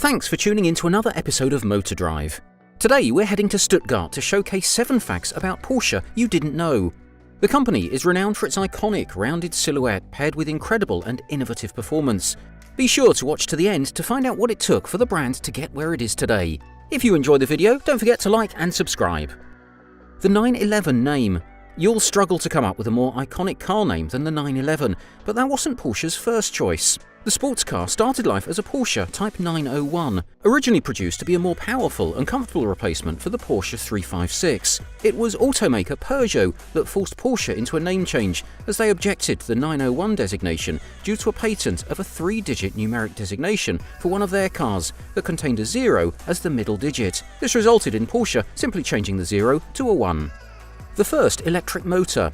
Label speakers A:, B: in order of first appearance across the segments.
A: Thanks for tuning in to another episode of Motor Drive. Today we're heading to Stuttgart to showcase 7 facts about Porsche you didn't know. The company is renowned for its iconic, rounded silhouette paired with incredible and innovative performance. Be sure to watch to the end to find out what it took for the brand to get where it is today. If you enjoy the video, don't forget to like and subscribe. The 911 name. You'll struggle to come up with a more iconic car name than the 911, but that wasn't Porsche's first choice. The sports car started life as a Porsche Type 901, originally produced to be a more powerful and comfortable replacement for the Porsche 356. It was automaker Peugeot that forced Porsche into a name change, as they objected to the 901 designation due to a patent of a 3-digit numeric designation for one of their cars that contained a 0 as the middle digit. This resulted in Porsche simply changing the 0 to a 1. The first electric motor.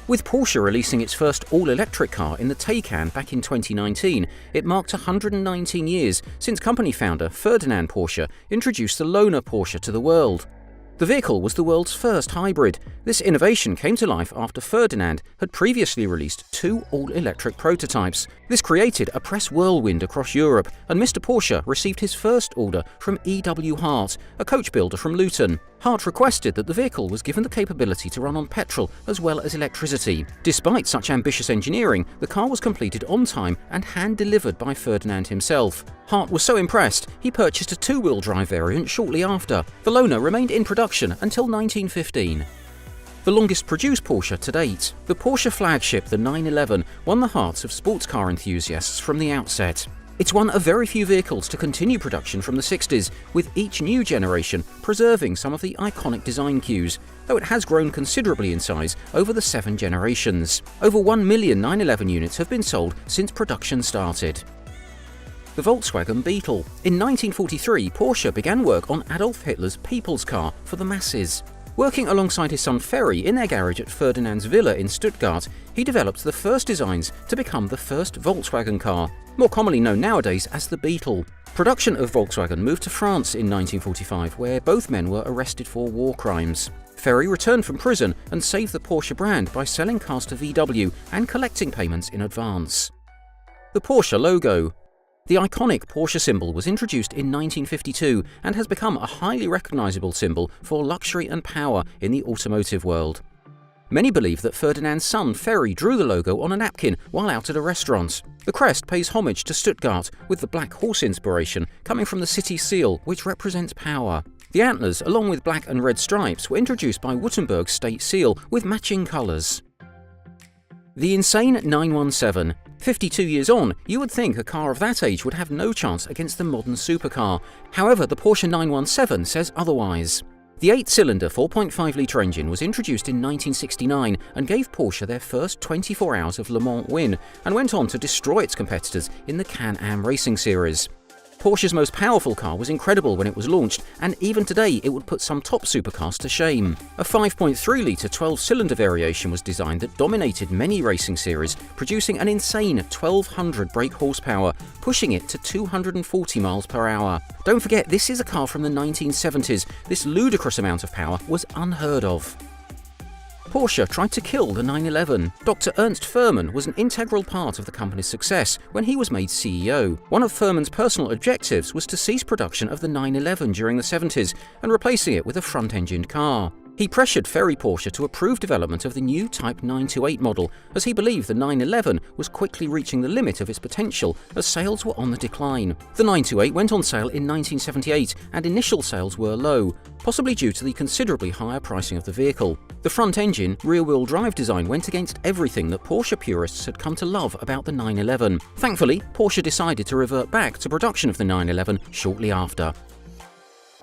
A: With Porsche releasing its first all-electric car in the Taycan back in 2019, it marked 119 years since company founder Ferdinand Porsche introduced the loaner Porsche to the world. The vehicle was the world's first hybrid. This innovation came to life after Ferdinand had previously released 2 all-electric prototypes. This created a press whirlwind across Europe, and Mr. Porsche received his first order from E.W. Hart, a coach builder from Luton. Hart requested that the vehicle was given the capability to run on petrol as well as electricity. Despite such ambitious engineering, the car was completed on time and hand-delivered by Ferdinand himself. Hart was so impressed, he purchased a 2-wheel drive variant shortly after. The loaner remained in production until 1915. The longest produced Porsche to date. The Porsche flagship, the 911, won the hearts of sports car enthusiasts from the outset. It's one of very few vehicles to continue production from the 60s, with each new generation preserving some of the iconic design cues, though it has grown considerably in size over the 7 generations. Over 1 million 911 units have been sold since production started. The Volkswagen Beetle. In 1943, Porsche began work on Adolf Hitler's People's Car for the masses. Working alongside his son Ferry in their garage at Ferdinand's villa in Stuttgart, he developed the first designs to become the first Volkswagen car, more commonly known nowadays as the Beetle. Production of Volkswagen moved to France in 1945, where both men were arrested for war crimes. Ferry returned from prison and saved the Porsche brand by selling cars to VW and collecting payments in advance. The Porsche Logo. The iconic Porsche symbol was introduced in 1952 and has become a highly recognizable symbol for luxury and power in the automotive world. Many believe that Ferdinand's son Ferry drew the logo on a napkin while out at a restaurant. The crest pays homage to Stuttgart, with the black horse inspiration coming from the city seal, which represents power. The antlers, along with black and red stripes, were introduced by Württemberg's state seal with matching colors. The insane 917. 52 years on, you would think a car of that age would have no chance against the modern supercar. However, the Porsche 917 says otherwise. The 8-cylinder 4.5-litre engine was introduced in 1969 and gave Porsche their first 24 hours of Le Mans win, and went on to destroy its competitors in the Can-Am racing series. Porsche's most powerful car was incredible when it was launched, and even today it would put some top supercars to shame. A 5.3-litre 12-cylinder variation was designed that dominated many racing series, producing an insane 1,200 brake horsepower, pushing it to 240 miles per hour. Don't forget, this is a car from the 1970s. This ludicrous amount of power was unheard of. Porsche tried to kill the 911. Dr. Ernst Fuhrmann was an integral part of the company's success when he was made CEO. One of Fuhrmann's personal objectives was to cease production of the 911 during the 70s and replacing it with a front-engined car. He pressured Ferry Porsche to approve development of the new Type 928 model, as he believed the 911 was quickly reaching the limit of its potential as sales were on the decline. The 928 went on sale in 1978 and initial sales were low, possibly due to the considerably higher pricing of the vehicle. The front-engine, rear-wheel drive design went against everything that Porsche purists had come to love about the 911. Thankfully, Porsche decided to revert back to production of the 911 shortly after.